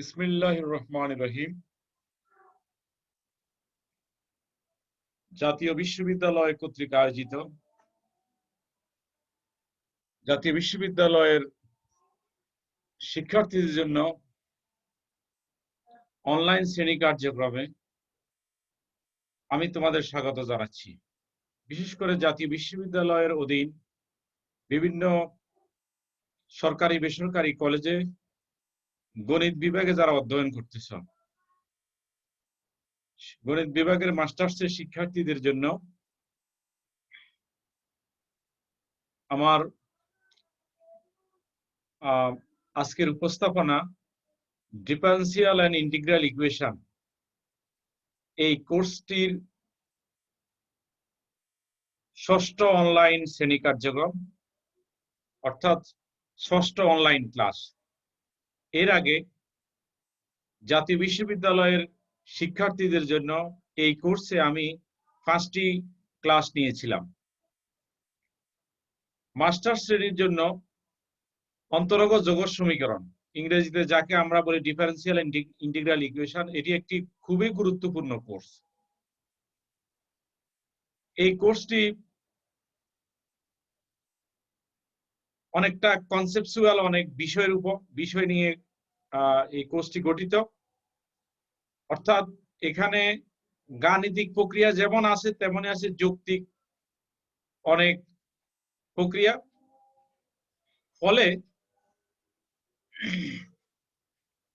বিসমিল্লাহির রহমানির রহিম। জাতীয় বিশ্ববিদ্যালয় কর্তৃক আয়োজিত জাতীয় বিশ্ববিদ্যালয়ের শিক্ষার্থীদের জন্য অনলাইন শ্রেণী কার্যক্রমে আমি তোমাদের স্বাগত জানাচ্ছি। বিশেষ করে জাতীয় বিশ্ববিদ্যালয়ের অধীন বিভিন্ন সরকারি বেসরকারি কলেজে গণিত বিভাগে যারা অধ্যয়ন করতেছ, গণিত বিভাগের মাস্টার্সের শিক্ষার্থীদের জন্য আমার আজকের উপস্থাপনা ডিফারেন্সিয়াল এন্ড ইন্টিগ্রাল ইকুয়েশন এই কোর্সটির ষষ্ঠ অনলাইন শ্রেণী কার্যক্রম, অর্থাৎ ষষ্ঠ অনলাইন ক্লাস। এর আগে জাতীয় বিশ্ববিদ্যালয়ের শিক্ষার্থীদের জন্য এই কোর্সে আমি 5টি ক্লাস নিয়েছিলাম। মাস্টার শ্রেণীর জন্য অন্তরঙ্গ যৌগ সমীকরণ, ইংরেজিতে যাকে আমরা বলি ডিফারেন্সিয়াল এন্ড ইন্টিগ্রাল ইকুয়েশন, এটি একটি খুবই গুরুত্বপূর্ণ কোর্স। এই কোর্সটি অনেকটা কনসেপচুয়াল, অনেক বিষয় নিয়ে এই কোর্সটি গঠিত। অর্থাৎ এখানে গাণিতিক প্রক্রিয়া যেমন আছে তেমনি আছে যৌক্তিক অনেক প্রক্রিয়া। ফলে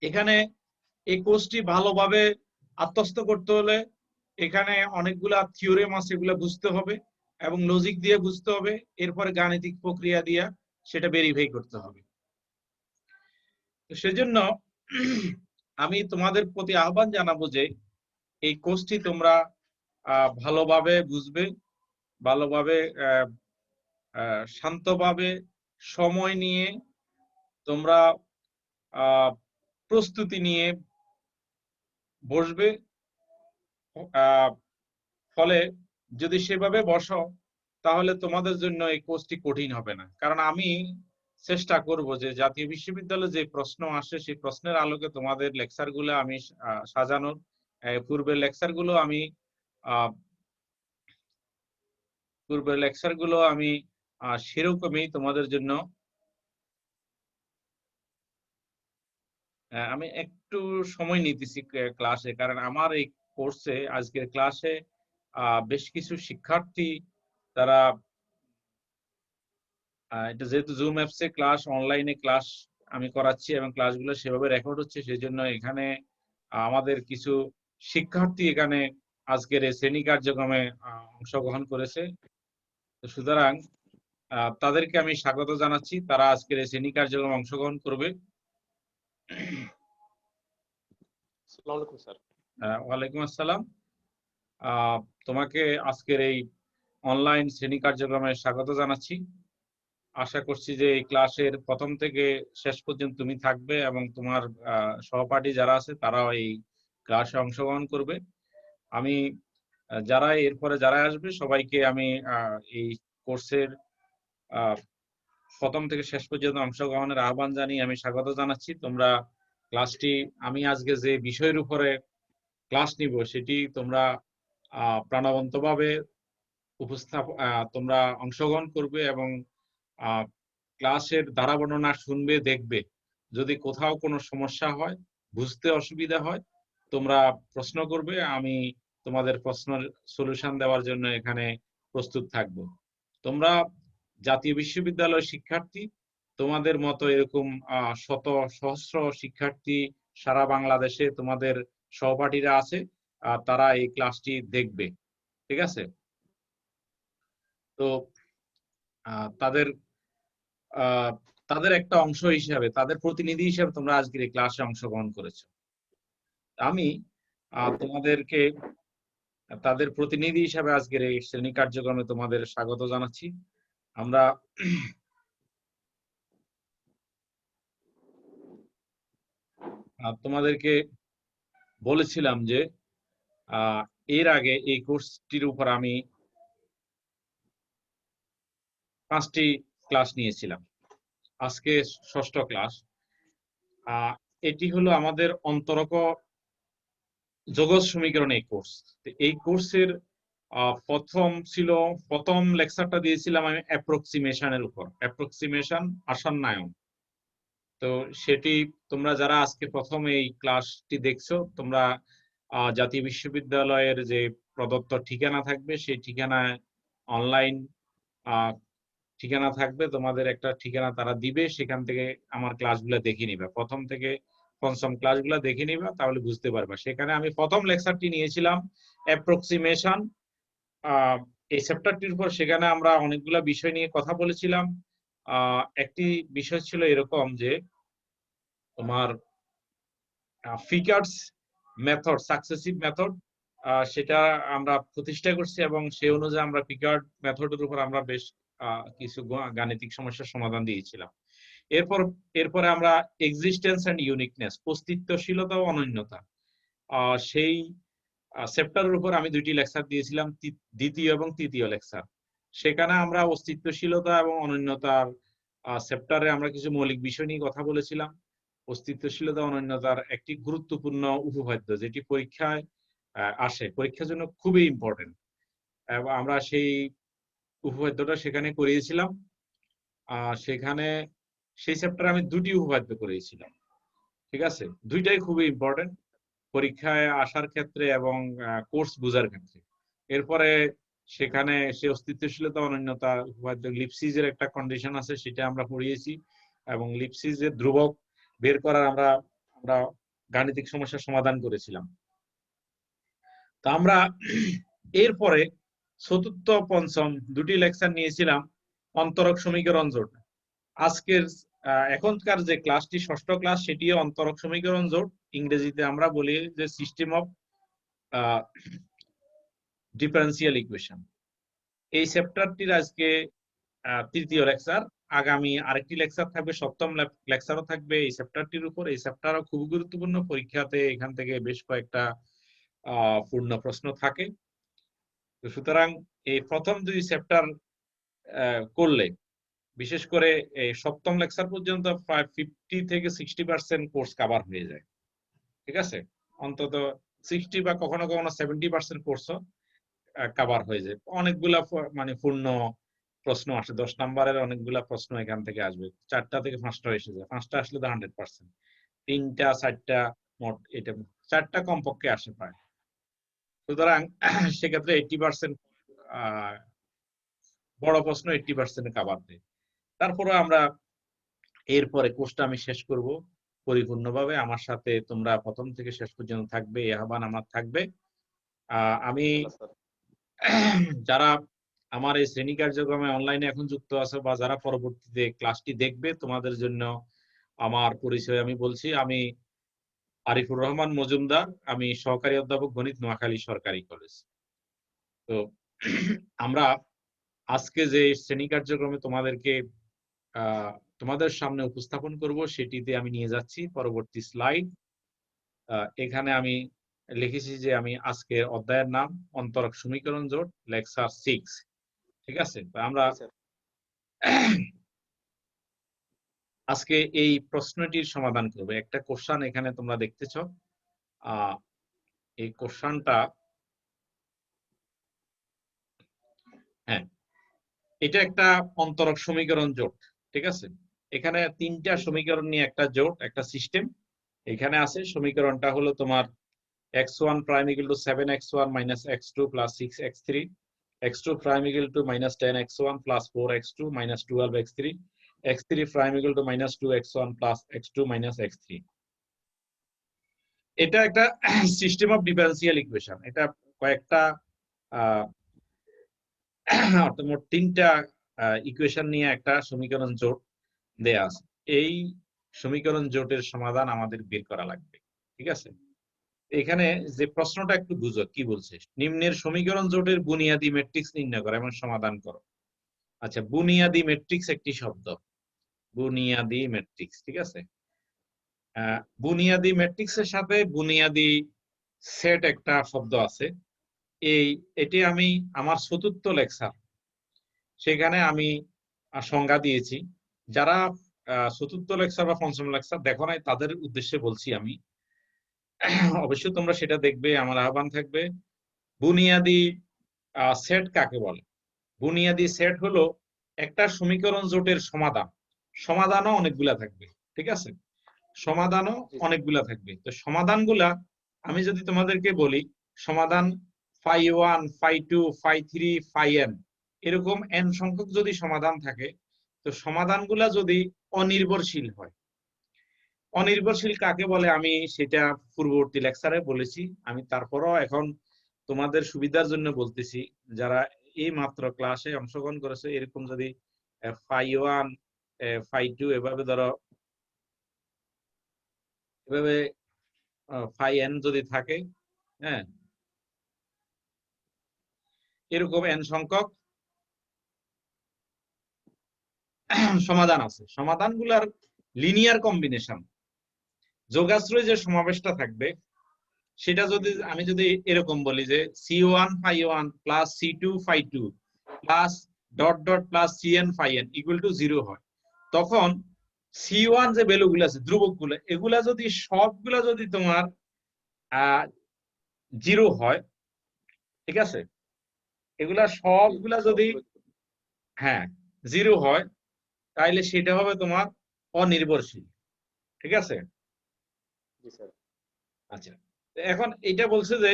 এখানে এই কোর্সটি ভালোভাবে আত্মস্থ করতে হলে এখানে অনেকগুলা থিওরেম আছে, এগুলো বুঝতে হবে এবং লজিক দিয়ে বুঝতে হবে, এরপরে গাণিতিক প্রক্রিয়া দিয়ে সেটা ভেরিফাই করতে হবে। সেজন্য আমি তোমাদের প্রতি আহ্বান জানাবো যে এই কোর্সটি তোমরা ভালোভাবে বুঝবে, ভালোভাবে শান্তভাবে সময় নিয়ে তোমরা প্রস্তুতি নিয়ে বসবে। ফলে যদি সেভাবে বসো তাহলে তোমাদের জন্য এই কোর্সটি কঠিন হবে না। কারণ আমি চেষ্টা করব যে জাতীয় বিশ্ববিদ্যালয়ে যে প্রশ্ন আসে সেই প্রশ্নের আলোকে তোমাদের লেকচারগুলো আমি সাজানোর, পূর্বের লেকচারগুলো আমি সেরকমই তোমাদের জন্য আমি একটু সময় নিতেছি ক্লাসে, কারণ আমার এই কোর্সে আজকের ক্লাসে বেশ কিছু শিক্ষার্থী তারা এটা যেহেতু জুম অ্যাপসে ক্লাস, অনলাইনে ক্লাস আমি করাচ্ছি এবং ক্লাসগুলো সেভাবে রেকর্ড হচ্ছে, সেই জন্য এখানে আমাদের কিছু শিক্ষার্থী এখানে আজকের এই শ্রেণী কার্যক্রমে অংশগ্রহণ করেছে। সুতরাং তাদেরকে আমি স্বাগত জানাচ্ছি, তারা আজকের এই শ্রেণী কার্যক্রমে অংশগ্রহণ করবে। ওয়ালাইকুম আসসালাম। তোমাকে আজকের এই অনলাইন শ্রেণী কার্যক্রমে স্বাগত জানাচ্ছি। আশা করছি যে এই ক্লাসের প্রথম থেকে শেষ পর্যন্ত তুমি থাকবে এবং তোমার সহপাঠী যারা আছে তারাও এই ক্লাসে অংশগ্রহণ করবে। আমি এরপরে যারা আসবে সবাইকে আমি এই কোর্সের প্রথম থেকে শেষ পর্যন্ত অংশগ্রহণের আহ্বান জানিয়ে আমি স্বাগত জানাচ্ছি। তোমরা ক্লাসটি, আমি আজকে যে বিষয়ের উপরে ক্লাস নিব সেটি তোমরা প্রাণবন্তভাবে তোমরা অংশগ্রহণ করবে এবং ক্লাসের ধারা বর্ণনা শুনবে, দেখবে। যদি কোথাও কোনো সমস্যা হয়, বুঝতে অসুবিধা হয়, তোমরা প্রশ্ন করবে, আমি তোমাদের প্রশ্নের সলিউশন দেওয়ার জন্য এখানে প্রস্তুত থাকব। তোমরা জাতীয় বিশ্ববিদ্যালয়ের শিক্ষার্থী, তোমাদের মতো এরকম শত সহস্র শিক্ষার্থী সারা বাংলাদেশে তোমাদের সহপাঠীরা আছে, তারা এই ক্লাসটি দেখবে। ঠিক আছে? তো তাদের একটা অংশ হিসাবে, তাদের প্রতিনিধি হিসাবে তোমরা আজকের এই ক্লাসে অংশগ্রহণ করেছো। আমি তোমাদেরকে তাদের প্রতিনিধি হিসাবে আজকের এই শ্রেণী কার্যক্রমে তোমাদের স্বাগত জানাচ্ছি। আমরা তোমাদেরকে বলেছিলাম যে এর আগে এই কোর্সটির উপর আমি 5টি ক্লাস নিয়েছিলাম, আজকে ষষ্ঠ ক্লাস। এটি হলো আমাদের অন্তরক জগৎ সমীকরণ এই কোর্স। এই কোর্সের প্রথম লেকচারটা দিয়েছিলাম আমি অ্যাপ্রক্সিমেশনের উপর, অ্যাপ্রক্সিমেশন আসন্নায়ন। তো সেটি তোমরা যারা আজকে প্রথম এই ক্লাসটি দেখছো, তোমরা জাতীয় বিশ্ববিদ্যালয়ের যে প্রদত্ত ঠিকানা থাকবে সেই ঠিকানায় অনলাইন ঠিকানা থাকবে, তোমাদের একটা ঠিকানা তারা দিবে, সেখান থেকে আমার ক্লাসগুলো দেখে নিবা, প্রথম থেকে পঞ্চম ক্লাসগুলো দেখে নিবা, তাহলে বুঝতে পারবা। সেখানে আমি প্রথম লেকচারটি নিয়েছিলাম অ্যাপ্রক্সিমেশন এই চ্যাপ্টারটির উপর। সেখানে আমরা অনেকগুলা বিষয় নিয়ে কথা বলেছিলাম। একটি বিষয় ছিল এরকম যে তোমার ফিগারস মেথড, সাকসেসিভ মেথড, সেটা আমরা প্রতিষ্ঠা করছি এবং সেই অনুযায়ী আমরা ফিগার মেথডের উপর আমরা বেশ কিছু গাণিতিক সমস্যার সমাধান দিয়েছিলাম। এরপরে আমরা এক্সিস্টেন্স এন্ড ইউনিকনেস, অস্তিত্বশীলতা ও অনন্যতা, সেই চ্যাপ্টারের উপর আমি 2টি লেকচার দিয়েছিলাম, দ্বিতীয় এবং তৃতীয় লেকচার। সেখানে আমরা অস্তিত্বশীলতা এবং অনন্যতার চ্যাপ্টারে আমরা কিছু মৌলিক বিষয় নিয়ে কথা বলেছিলাম। অস্তিত্বশীলতা অনন্যতার একটি গুরুত্বপূর্ণ উপপাদ্য, যেটি পরীক্ষায় আসে, পরীক্ষার জন্য খুবই ইম্পর্টেন্ট, এবং আমরা সেই উপপাদ্যটা সেখানে করিয়েছিলাম। সেখানে সেই চ্যাপ্টারে আমি 2টি উপপাদ্য করিয়েছিলাম, ঠিক আছে? 2টাই খুবই ইম্পর্টেন্ট পরীক্ষায় আসার ক্ষেত্রে এবং কোর্স বোঝার ক্ষেত্রে। এরপরে সেখানে সে অস্তিত্বশীলতা অনন্যতা উপপাদ্য, লিপসিজের একটা কন্ডিশন আছে, সেটা আমরা পড়িয়েছি, এবং লিপসিজের ধ্রুবক বের করার আমরা গাণিতিক সমস্যার সমাধান করেছিলাম। তা আমরা এরপরে চতুর্থ পঞ্চম 2টি লেকচার নিয়েছিলাম অন্তরক সমীকরণ জোট। আজকের এখনকার যে ক্লাসটি, ষষ্ঠ ক্লাস, সেটিও অন্তরক সমীকরণ জোট। ইংরেজিতে আমরা বলি যে সিস্টেম অফ ডিফারেন্সিয়াল ইকুয়েশন। এই চ্যাপ্টারটির আজকে তৃতীয় লেকচার। আগামী আরেকটি লেকচার থাকবে, সপ্তম লেকচারও থাকবে এই চ্যাপ্টারটির উপর। এই চ্যাপ্টারও খুব গুরুত্বপূর্ণ, পরীক্ষাতে এখান থেকে বেশ কয়েকটা পূর্ণ প্রশ্ন থাকে। তো সুতরাং এই প্রথম 2 চ্যাপ্টার করলে, বিশেষ করে এই সপ্তম লেকচার পর্যন্ত প্রায় 50 থেকে 60% কোর্স কভার হয়ে যায়, ঠিক আছে? অন্তত 60 বা কখনো কখনো 70% কোর্সও কভার হয়ে যায়। অনেকগুলা মানে পূর্ণ প্রশ্ন আসে, 10 নম্বরের অনেকগুলা প্রশ্ন এখান থেকে আসবে। 4টা থেকে 5টা এসে যায়, 5টা আসলে তো 100%, 3টা 4টা মোট, এটা 4টা কমপক্ষে আসে প্রায়। সুতরাং সেক্ষেত্রে 80% বড় প্রশ্ন 80% কভার দেয়। তারপরে আমরা এরপরে কোর্সটা আমি শেষ করব পরিপূর্ণভাবে। আমার সাথে তোমরা প্রথম থেকে শেষ পর্যন্ত থাকবে, এই আহ্বান আমার থাকবে। আমি যারা আমার এই শ্রেণী কার্যক্রমে অনলাইনে এখন যুক্ত আছে, বা যারা পরবর্তীতে ক্লাসটি দেখবে, তোমাদের জন্য আমার পরিচয় আমি বলছি। আমি আরিফুর রহমান মজুমদার, আমি সহকারী অধ্যাপক গণিত, নোয়াখালী সরকারি কলেজ। তো আমরা আজকে যে শ্রেণী কার্যক্রমে তোমাদেরকে তোমাদের সামনে উপস্থাপন করব, সেটিতে আমি নিয়ে যাচ্ছি পরবর্তী স্লাইড। এখানে আমি লিখেছি যে আমি আজকের অধ্যায়ের নাম অন্তরক সমীকরণ জোট, লেকচার 6, ঠিক আছে? আমরা আজকে এই প্রশ্নটির সমাধান করব। একটা কোশ্চেন এখানে তোমরা দেখতেছ, এই কোশ্চেনটা, হ্যাঁ, এটা একটা অন্তরক সমীকরণ জোট, ঠিক আছে? এখানে 3টা সমীকরণ নিয়ে একটা জোট, একটা সিস্টেম এখানে আছে। সমীকরণটা হলো তোমার x1 prime equal to 7x1 minus x2 plus 6x3, x2 prime equal to minus 10x1 plus 4x2 minus 12x3, x3 prime equal to minus 2x1 plus x2 minus x3। এটা একটা সিস্টেম অফ ডিফারেন্সিয়াল ইকুয়েশন। এটা কয়েকটা মোট 3টা equation নিয়ে একটা সমীকরণ জোট দেয়া আছে। এই সমীকরণ জোটের সমাধান আমাদের বের করা লাগবে, ঠিক আছে? এখানে যে প্রশ্নটা একটু বুঝো কি বলছে। নিম্নের সমীকরণ জোটের বুনিয়াদি ম্যাট্রিক্স নির্ণয় করো এবং সমাধান করো। আচ্ছা, বুনিয়াদি ম্যাট্রিক্স একটি শব্দ, বুনিয়াদি ম্যাট্রিক্স, ঠিক আছে? বুনিয়াদি ম্যাট্রিক্সের সাথে বুনিয়াদি সেট একটা শব্দ আছে। এটি আমি আমার চতুর্থ লেকচার, সেখানে আমি সংজ্ঞা দিয়েছি। যারা চতুর্থ লেকচার বা পঞ্চম লেকচার দেখো নাই তাদের উদ্দেশ্যে বলছি আমি। অবশ্যই তোমরা সেটা দেখবে, আমার আহ্বান থাকবে। বুনিয়াদি সেট কাকে বলে? বুনিয়াদি সেট হলো একটা সমীকরণ জোটের সমাধান। সমাধানও অনেকগুলা থাকবে, ঠিক আছে? সমাধানও অনেকগুলা থাকবে। তো সমাধানগুলা আমি যদি তোমাদেরকে বলি, সমাধান phi 1, phi 2, phi 3, phi n, এরকম n সংখ্যক যদি সমাধান থাকে, তো সমাধানগুলা যদি অনির্ভরশীল হয়। অনির্ভরশীল কাকে বলে আমি সেটা পূর্ববর্তী লেকচারে বলেছি। আমি তারপরও এখন তোমাদের সুবিধার জন্য বলতেছি, যারা এই মাত্র ক্লাসে অংশগ্রহণ করেছে, এরকম যদি ফাই 1, ফাই 2 এভাবে ধরো, এভাবে ফাই n যদি থাকে, হ্যাঁ, এরকম n সংখ্যক সমাধান আছে। সমাধানগুলার লিনিয়ার কম্বিনেশন, যোগাশ্রয় যে সমাবেশটা থাকবে, সেটা যদি আমি যদি এরকম বলি যে C1 phi 1 plus C2 phi 2 plus dot dot plus Cn phi n equal to 0 হয়, তখন C1 যে ভ্যালুগুলো আছে, ধ্রুবকগুলো, এগুলা যদি সবগুলা যদি তোমার 0 হয়, ঠিক আছে, এগুলা সবগুলা যদি হ্যাঁ 0 হয়, তাইলে সেটা হবে তোমার অনির্ভরশীল, ঠিক আছে? আচ্ছা, এখন এটা বলছে যে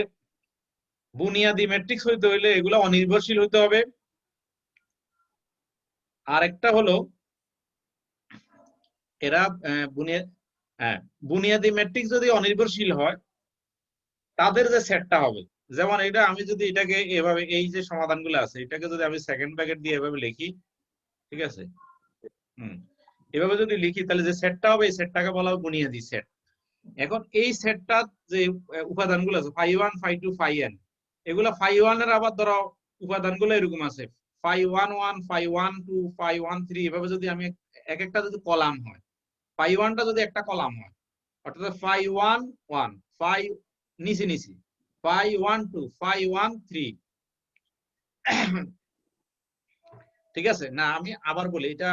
বুনিয়াদি ম্যাট্রিক্স হইতে হইলে এগুলা অনির্ভরশীল হইতে হবে। আরেকটা হলো এরা বুনিয়াদি ম্যাট্রিক্স যদি অনির্ভরশীল হয়, তাদের যে সেটটা হবে, যেমন এটা আমি যদি এটাকে এভাবে, এই যে সমাধানগুলো আছে, এটাকে যদি আমি সেকেন্ড ব্র্যাকেট দিয়ে এভাবে লিখি, ঠিক আছে, এভাবে যদি লিখি, তাহলে যে সেটটা হবে এই সেটটাকে বলা হবে বুনিয়াদি সেট। এখন এই সেটটা যে উপাদানগুলো আছে ফাই 1, ফাই 2, ফাই n, এগুলা ফাই 1 এর আবার ধরো উপাদানগুলো এরকম আছে, ফাই 1 1, ফাই 1 2, ফাই 1 3, এভাবে যদি আমি এক একটা যদি কলাম হয়, ফাই 1 টা যদি একটা কলাম হয়, অর্থাৎ ফাই 1 1, ফাই নিচে নিচে, ফাই 1 2, ফাই 1 3, ঠিক আছে না? আমি আবার বলি, এটা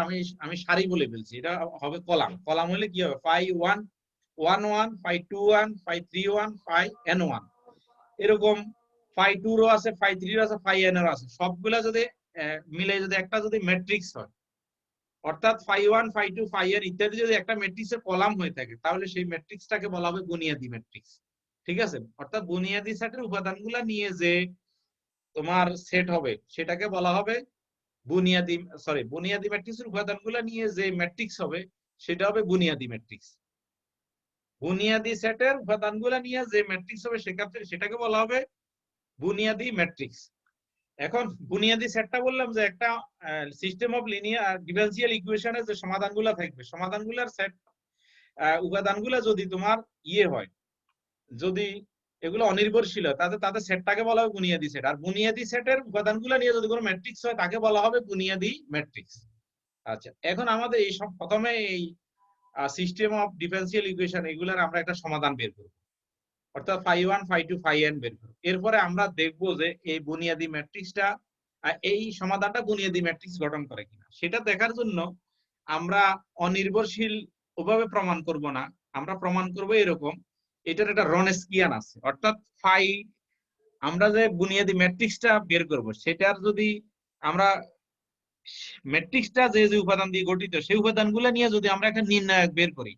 আমি সারি বলে ফেলছি, এটা হবে কলাম। কলাম হলে কি হবে? Phi 1 1 1, phi 2 1, phi 3 1, phi n 1, এরকম ফাই 2 রো আছে, ফাই 3 রো আছে, ফাই n এর আছে, সবগুলা যদি মিলে যদি একটা যদি ম্যাট্রিক্স হয়, অর্থাৎ ফাই 1, ফাই 2, ফাই n ইত্যাদি যদি একটা ম্যাট্রিক্সের কলাম হয়ে থাকে, তাহলে সেই ম্যাট্রিক্সটাকে বলা হবে বুনিয়াদি ম্যাট্রিক্স, ঠিক আছে? অর্থাৎ বুনিয়াদি সেটের উপাদানগুলা নিয়ে যে তোমার সেট হবে, সেটাকে বলা হবে বুনিয়াদি, বুনিয়াদি ম্যাট্রিক্সের উপাদানগুলা নিয়ে যে ম্যাট্রিক্স হবে, সেটা হবে বুনিয়াদি ম্যাট্রিক্স। বুনিয়াদি সেটের উপাদানগুলা নিয়ে যে ম্যাট্রিক্স হবে, সেটাকে বলা হবে বুনিয়াদি ম্যাট্রিক্স। এখন বুনিয়াদি সেটটা বললাম যে একটা সিস্টেম অফ লিনিয়ার ডিফারেনশিয়াল ইকুয়েশনের যে সমাধানগুলো থাকবে, সমাধানগুলোর সেট, উপাদানগুলো যদি তোমার হয়, যদি এগুলো অনির্ভরশীল হয়, তাদের সেটটাকে বলা হবে বুনিয়াদি সেট। আর বুনিয়াদি সেটের উপাদানগুলো নিয়ে যদি কোনো ম্যাট্রিক্স হয়, তাকে বলা হবে বুনিয়াদি ম্যাট্রিক্স। আচ্ছা, এখন আমাদের এই সব প্রথমে এই সিস্টেম অফ ডিফারেনশিয়াল ইকুয়েশন, এগুলোর আমরা একটা সমাধান বের করব, অর্থাৎ ফাই 1, ফাই 2, ফাই n বের করব। এরপরে আমরা দেখব যে এই বুনিয়াদি ম্যাট্রিক্সটা, এই সমাধানটা বুনিয়াদি ম্যাট্রিক্স গঠন করে কিনা। সেটা দেখার জন্য আমরা অনির্ভরশীল ওভাবে প্রমাণ করব না, আমরা প্রমাণ করব এরকম, এটার একটা রনস্কিয়ান আছে, অর্থাৎ ফাই, আমরা যে বুনিয়াদি ম্যাট্রিক্সটা বের করব, সেটার যদি আমরা ম্যাট্রিক্সটা যে যে উপাদান দিয়ে গঠিত, সেই উপাদানগুলো নিয়ে যদি আমরা একটা নির্ণায়ক বের করি,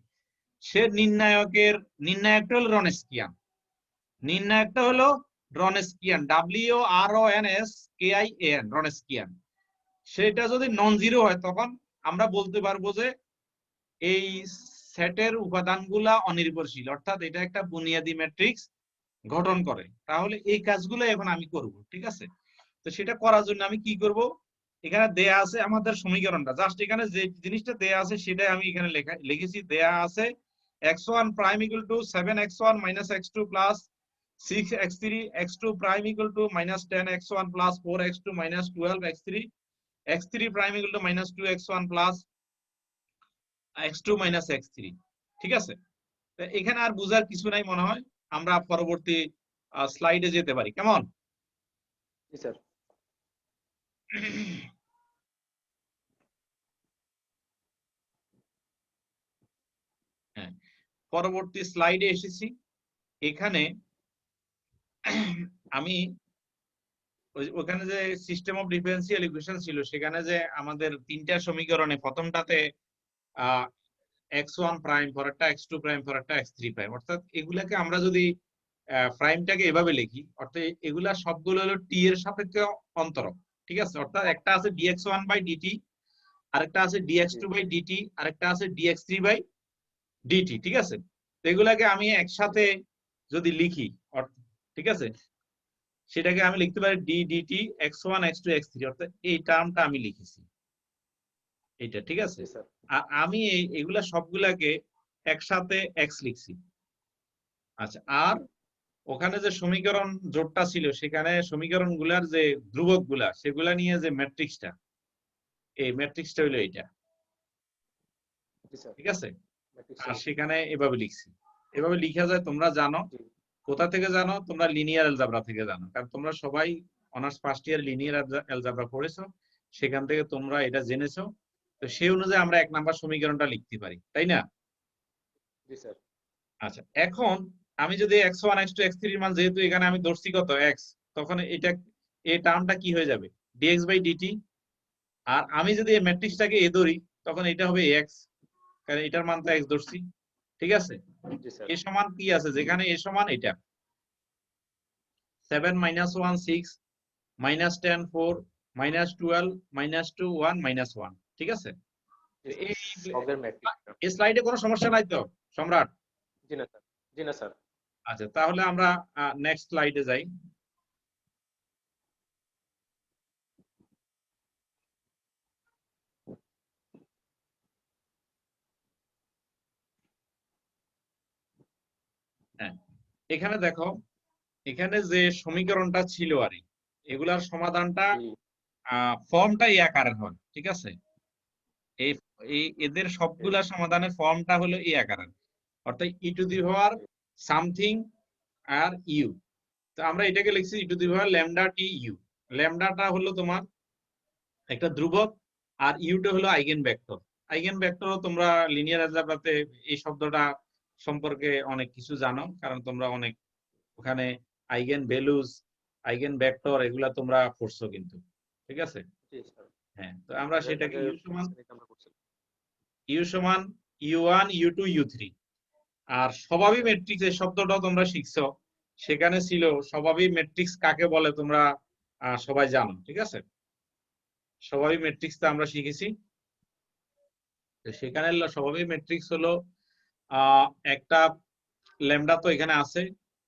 সে নির্ণায়কটা হলো রনস্কিয়ান। নির্ণায়কটা হলো রনস্কিয়ান, WRONSKIAN, রনস্কিয়ান। সেটা যদি নন জিরো হয়, তখন আমরা বলতে পারবো যে এই সেটের উপাদানগুলা অনির্ভরশীল, অর্থাৎ এটা একটা বুনিয়াদি ম্যাট্রিক্স গঠন করে। তাহলে এই কাজগুলো এখন আমি করব, ঠিক আছে? তো সেটা করার জন্য আমি কি করব, এখানে দেয়া আছে আমাদের সমীকরণটা, জাস্ট এখানে যে জিনিসটা দেয়া আছে সেটাই আমি এখানে লিখেছি। দেয়া আছে x1 prime equal to 7x1 minus x2 plus 6x3, x2 prime equal to minus 10x1 plus 4x2 minus 12x3, x3 prime equal to minus 2x1 plus x2 minus x3, ঠিক আছে? এখানে আর বুঝার কিছু নাই মনে হয়, আমরা পরবর্তী স্লাইডে যেতে পারি, কেমন? স্যার পরবর্তী স্লাইডে এসেছি। এখানে আমি ওখানে যে সিস্টেম অফ ডিফারেন্সিয়াল ইকুয়েশন ছিল, সেখানে যে আমাদের তিনটা সমীকরণে প্রথমটাতে x1 প্রাইম, পরেরটা x2 প্রাইম, পরেরটা x3 প্রাইম, অর্থাৎ এগুলাকে আমরা যদি প্রাইমটাকে এভাবে লিখি, অর্থাৎ এগুলা সবগুলো হলো টি এর সাপেক্ষে অন্তরক, ঠিক আছে। অর্থাৎ একটা আছে dx1/dt, আরেকটা আছে dx2/dt, আরেকটা আছে dx3/dt, ঠিক আছে। তো এগুলাকে আমি একসাথে যদি লিখি, ঠিক আছে, সেটাকে আমি লিখতে পারি d dt x1 x2 x3, অর্থাৎ এই টার্মটা আমি লিখেছি এটা, ঠিক আছে। আর আমি এগুলা সবগুলাকে একসাথে x লিখছি। আচ্ছা, আর ওখানে যে সমীকরণ জোটটা ছিল, সেখানে সমীকরণ গুলার যে ধ্রুবক গুলা, সেগুলা নিয়ে যে ম্যাট্রিক্সটা, এই ম্যাট্রিক্সটা হলো এইটা, ঠিক আছে। আর সেখানে এভাবে লিখছি, এভাবে লিখা যায়। তোমরা জানো কোথা থেকে জানো? তোমরা লিনিয়ার অ্যালজেব্রা থেকে জানো, কারণ তোমরা সবাই honours first year linear algebra পড়েছো, সেখান থেকে তোমরা এটা জেনেছো। তো সেই অনুযায়ী আমরা 1 নাম্বার সমীকরণটা লিখতে পারি, তাই না? আচ্ছা, এখন আমি যদি x1 x2 x3 এর মান, যেহেতু এখানে আমি ধরছি কত x, তখন এটা এই টার্মটা কি হয়ে যাবে? dx/dt। আর আমি যদি এই ম্যাট্রিক্সটাকে এ ধরি, তখন এটা হবে x, কারণ এটার মান তো x ধরছি, ঠিক আছে। এ সমান কি আছে? যেখানে এ সমান এটা 7 - 1 6 -10 4 -12 -2 1 -1, ঠিক আছে। এই স্লাইডে কোনো সমস্যা নাই তো সম্রাট? জি না স্যার। আচ্ছা, তাহলে আমরা নেক্সট স্লাইডে যাই। হ্যাঁ, এখানে দেখো, এখানে যে সমীকরণটা ছিল আর এগুলার সমাধানটা ফর্মটা এই আকারের হয়, ঠিক আছে। এই এদের সবগুলা সমাধানের ফর্মটা হলো এই আকারের, অর্থাৎ E to the power something আর ইউ। তো আমরা এটাকে লিখছি E to the power lambda T U. ল্যামডাটা হলো তোমার একটা ধ্রুবক, আর ইউটা হলো আইগেন ভেক্টর। আইগেন ভেক্টরও তোমরা লিনিয়ার অ্যালজেব্রাতে এই শব্দটা সম্পর্কে অনেক কিছু জানো, কারণ তোমরা অনেক ওখানে আইগেন ভ্যালুজ, আইগেন ভেক্টর এগুলা তোমরা পড়ছো কিন্তু, ঠিক আছে। হ্যাঁ, তো আমরা সেটাকে ইউ সমান u1 u2 u3। আর স্বভাবী ম্যাট্রিক্স এই শব্দটাও তোমরা শিখছো, সেখানে ছিল স্বভাবী ম্যাট্রিক্স কাকে বলে তোমরা সবাই জানো, ঠিক আছে। স্বভাবী ম্যাট্রিক্সটা আমরা শিখেছি। সেখানে স্বভাবী ম্যাট্রিক্স হলো একটা ল্যামডা তো এখানে আছে,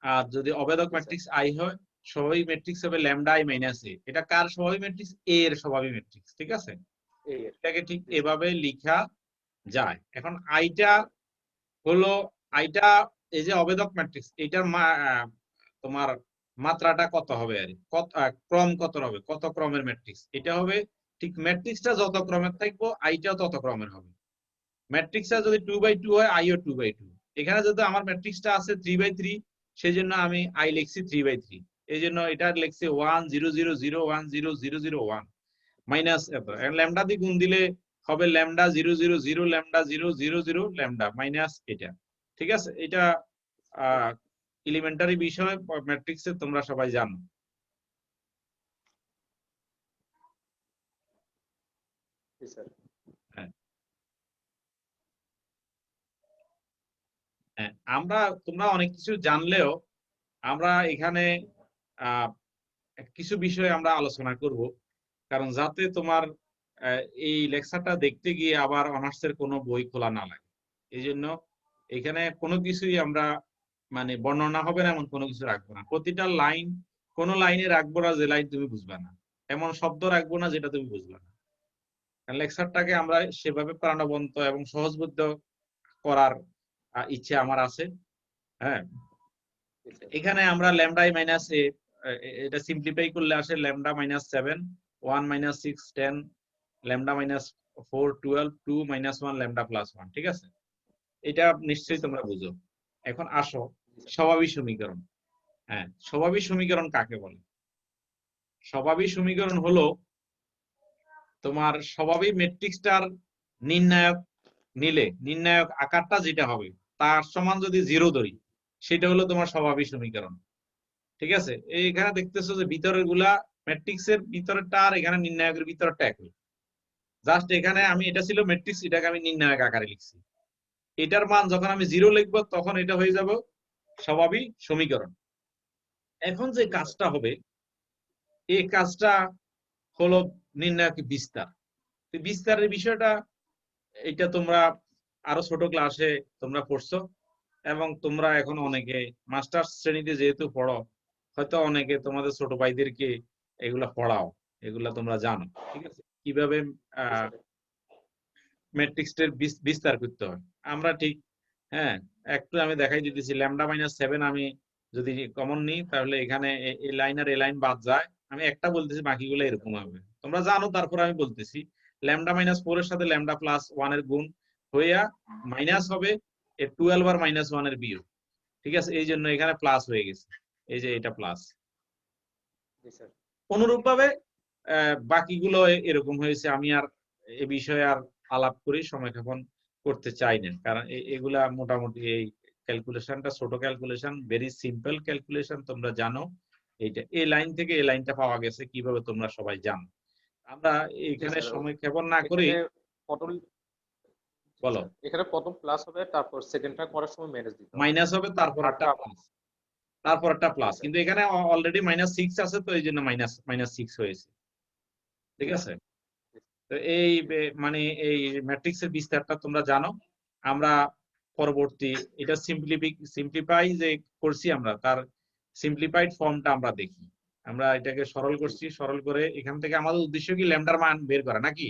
আর যদি অবেদক ম্যাট্রিক্স আই হয়, স্বভাবী ম্যাট্রিক্স হবে ল্যামডা i মাইনাস এ। এটা কার স্বভাবী ম্যাট্রিক্স? এ এর স্বভাবী ম্যাট্রিক্স, ঠিক আছে। এটাকে ঠিক এভাবে লিখা যায়। এখন আইটা হলো, আইটা এই যে অবেদক ম্যাট্রিক্স, এটার তোমার মাত্রাটা কত হবে, আর কত ক্রম কত হবে, কত ক্রমের ম্যাট্রিক্স এটা হবে। ঠিক ম্যাট্রিক্সটা যত ক্রমের থাকবো, আইটাও তত ক্রমের হবে। ম্যাট্রিক্সটা যদি 2/2 হয়, আইও 2/2। এখানে যদি আমার ম্যাট্রিক্সটা আছে 3/3, সেই জন্য আমি আই লিখছি 3/3। এই জন্য এটা লিখছি 1 0 0 0 1 0 0 0 1 মাইনাস এত। ল্যামডা দিয়ে গুণ দিলে হবে ল্যামডা 0 0 0 ল্যামডা 0 0 0 ল্যামডা মাইনাস এটা, ঠিক আছে। এটা এলিমেন্টারি বিষয় ম্যাট্রিক্সে তোমরা সবাই জানো। হ্যাঁ, আমরা তোমরা অনেক কিছু জানলেও আমরা এখানে কিছু বিষয় আমরা আলোচনা করব, কারণ যাতে তোমার এই লেকচারটা দেখতে গিয়ে আবার অনার্সের কোনো বই খোলা না লাগে। এই জন্য এখানে কোনো কিছুই আমরা মানে বর্ণনা হবে না এমন কোনো কিছু রাখবো না। প্রতিটা লাইন, কোনো লাইনে রাখবো না যে লাইন তুমি বুঝবে না, এমন শব্দ রাখবো না যেটা তুমি বুঝবে না। লেকচারটাকে আমরা সেভাবে প্রাণবন্ত এবং সহজবোধ্য করার ইচ্ছে আমার আছে। হ্যাঁ, এখানে আমরা ল্যামডা i মাইনাস এ, এটা সিম্পলিফাই করলে আসে lambda minus 7 1 minus 6 10 lambda minus 4 12 2 minus 1 lambda plus 1, ঠিক আছে। এটা নিশ্চয়ই তোমরা বুঝো। এখন আসো স্বভাবী সমীকরণ। হ্যাঁ, স্বভাবী সমীকরণ কাকে বলে? স্বভাবী সমীকরণ হলো তোমার স্বভাবী ম্যাট্রিক্সটার নির্ণায়ক নিলে নির্ণায়ক আকারটা যেটা হবে, তার সমান যদি 0 ধরি, সেটা হলো তোমার স্বাভাবিক সমীকরণ। ঠিক আছে, এইখানে দেখতেছো যে ভিতরের গুলা ম্যাট্রিক্সের ভিতরেরটা আর এখানে নির্ণায়কের ভিতরটা একই। জাস্ট এখানে আমি এটা ছিল ম্যাট্রিক্স, এটাকে আমি নির্ণায়ক আকারে লিখছি। এটার মান যখন আমি 0 লিখবো তখন এটা হয়ে যাবে স্বাভাবিক সমীকরণ। এখন যে কাজটা হবে, এই কাজটা হলো নির্ণায়ক বিস্তার। বিস্তারের বিষয়টা এটা তোমরা আরো ছোট ক্লাসে তোমরা পড়ছো, এবং তোমরা এখন অনেকে মাস্টার্স শ্রেণীতে যেহেতু পড়ো, হয়তো অনেকে তোমাদের ছোট ভাইদেরকে এগুলা পড়াও, এগুলা তোমরা জানো। ঠিক আছে, কিভাবে ম্যাট্রিক্সের বিস্তার করতে হয় আমরা ঠিক। হ্যাঁ, একটু আমি দেখাই দিতেছি। λ-7 আমি যদি কমন নিই, তাহলে এখানে এই লাইন আর এই লাইন বাদ যায়। আমি একটা বলতেছি, বাকিগুলো এরকম হবে, তোমরা জানো। তারপর আমি বলতেছি λ-4 এর সাথে λ+1 এর গুণ হইয়া মাইনাস হবে 12 আর -1 এর বিয়োগ। ঠিক আছে, এই জন্য এখানে প্লাস হয়ে গেছে, এই যে এটা প্লাস। অনুরূপ ভাবে বাকিগুলো এরকম হয়েছে। আমি আর এ বিষয়ে আর আলাপ করি সময় ক্ষেপণ করতে চাই না, কারণ এগুলা মোটামুটি এই ক্যালকুলেশনটা ছোট ক্যালকুলেশন, ভেরি সিম্পল ক্যালকুলেশন, তোমরা জানো। এইটা এই লাইন থেকে এই লাইনটা পাওয়া গেছে কিভাবে তোমরা সবাই জানো। আমরা এখানে সময় ক্ষেপণ না করি, বলো। এখানে প্রথম প্লাস হবে, তারপর সেকেন্ডটা করার সময় মাইনাস দিতে হবে। মাইনাস হবে, তারপর একটা প্লাস, তারপর একটা প্লাস। কিন্তু এখানে অলরেডি -6 আছে, তো এই জন্য -6 হয়েছে। ঠিক আছে, তো এই মানে এই ম্যাট্রিক্সের বিস্তারটা তোমরা জানো। আমরা পরবর্তী এটা সিম্পলিফাই যে করছি আমরা, তার সিম্পলিফাইড ফর্মটা আমরা দেখি। আমরা এটাকে সরল করছি, সরল করে এখান থেকে আমাদের উদ্দেশ্য কি ল্যামডার মান বের করা নাকি?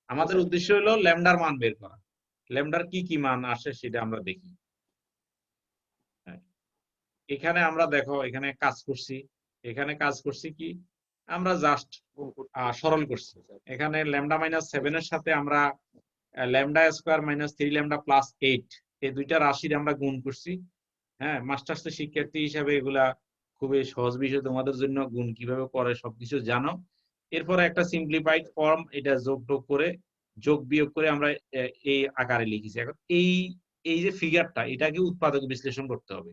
আমাদের উদ্দেশ্য হলো ল্যামডার মান বের করা। ল্যামডার কি কি মান আসে সেটা আমরা দেখি। এখানে আমরা দেখো, এখানে কাজ করছি, এখানে কাজ করছি কি, আমরা জাস্ট সরল করছি। এখানে λ-7 এর সাথে আমরা λ² - 3λ+8 এই দুইটা রাশির আমরা গুণ করছি। হ্যাঁ, মাস্টার্সের শিক্ষার্থী হিসাবে এগুলা খুবই সহজ বিষয় তোমাদের জন্য, গুণ কিভাবে করে সবকিছু জানো। এরপরে একটা সিম্পলিফাইড ফর্ম, এটা যোগ করে যোগ বিয়োগ করে আমরা এই আকারে লিখেছি। এখন এই এই যে ফিগারটা, এটাকে উৎপাদক বিশ্লেষণ করতে হবে,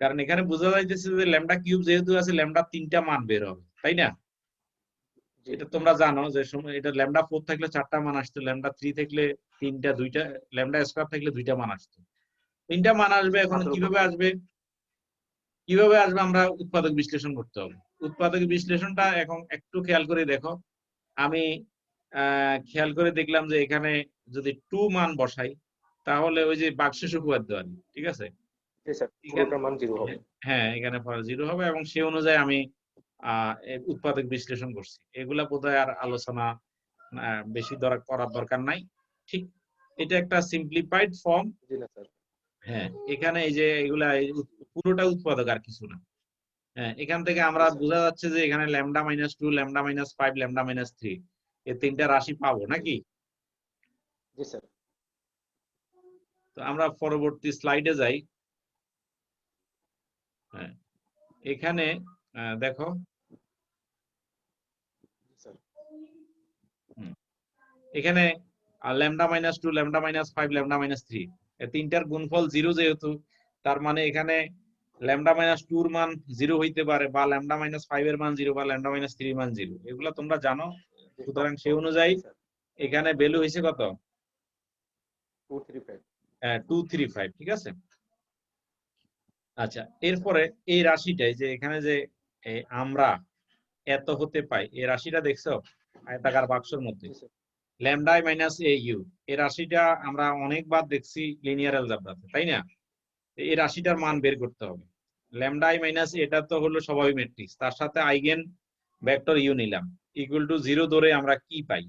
কারণ এখানে বোঝা যাইতেছে যে λ³ যেহেতু আছে, λ 3টা মান বের হবে, তাই না? এটা তোমরা জানো যে সময় এটা λ4 থাকলে 4টা মান আসতো, λ3 থাকলে 3টা, 2টা, λ² থাকলে 2টা মান আসতো, 3টা মান আসবে। এখন কিভাবে আসবে, কিভাবে আসবে, আমরা উৎপাদক বিশ্লেষণ করতে হবে। উৎপাদক বিশ্লেষণটা এখন একটু খেয়াল করে দেখো। আমি খেয়াল করে দেখলাম যে এখানে যদি 2 মান বসাই, তাহলে ওই যে বাক্সেস উপপাদ্য আর, ঠিক আছে, হ্যাঁ এখানে 0 হবে, এবং সে অনুযায়ী আমি উৎপাদক বিশ্লেষণ করছি। এগুলা বোধহয় আর আলোচনা বেশি করার দরকার নাই। ঠিক, এটা একটা সিম্পলিফাইড ফর্ম। হ্যাঁ, এখানে এই যে এগুলা পুরোটা উৎপাদক, আর কিছু না। হ্যাঁ, এখান থেকে আমরা বোঝা যাচ্ছে যে এখানে λ-2, λ-5, λ-3 এই তিনটা রাশি পাবো নাকি? তো আমরা পরবর্তী স্লাইডে যাই। হ্যাঁ, এখানে দেখো, এখানে λ-2, λ-5, λ-3 এই তিনটার গুণফল 0 যেহেতু, তার মানে এখানে λ-2 এর মান 0 হইতে পারে, বা λ-5 এর মান 0, বা λ-3 এর মান 0, এগুলা তোমরা জানো। সুতরাং সেই অনুযায়ী এখানে ভ্যালু হয়েছে কত? 235। ঠিক আছে, আচ্ছা। এরপরে এই রাশিটাই যে এখানে যে আমরা এত হতে পাই, এই রাশিটা দেখছো আয়তাকার বাক্সের মধ্যে, λ-au, এই রাশিটা আমরা অনেকবার দেখছি লিনিয়ার অ্যালজেব্রাতে, তাই না? এই রাশিটার মান বের করতে হবে। λ-, এটা তো হলো স্বাভাবিক ম্যাট্রিক্স, তার সাথে আইগেন ভেক্টর ইউ নিলাম, ইকুয়াল টু 0 ধরে আমরা কি পাই?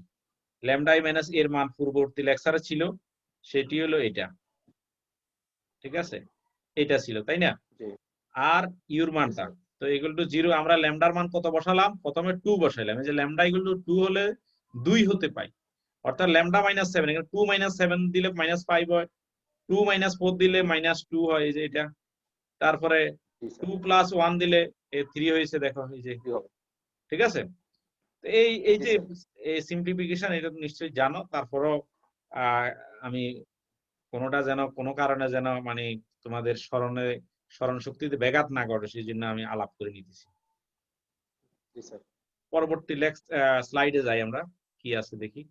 λ-, এর মান পূর্ববর্তী লেকচারে ছিল, সেটি হলো এটা। ঠিক আছে, এটা ছিল, তাই না? আর ইউর মানটা তো ইকুয়াল টু 0, আমরা ল্যামডার মান কত বসালাম? প্রথমে 2 বসাইলাম। এই যে λ ইকুয়াল টু 2 হলে 2 হতে পাই, অর্থাৎ λ-7, এখানে 2 - 7 দিলে -5 হয়, 2 - 4 দিলে -2 হয়, এই যে এটা। তারপরে 2 + 1 দিলে 3 হয়েছে, দেখো এই যে। ঠিক আছে, তো এই যে সিম্পলিফিকেশন, এটা নিশ্চয়ই জানো। তারপরও আমি কোনোটা যেন কোনো কারণে যেন মানে তোমাদের স্মরণ শক্তিতে ব্যাঘাত না ঘটে, সেই জন্য আমি আলাপ করে নিতেছি। জি স্যার। পরবর্তী স্লাইডে যাই আমরা, কি আছে দেখি।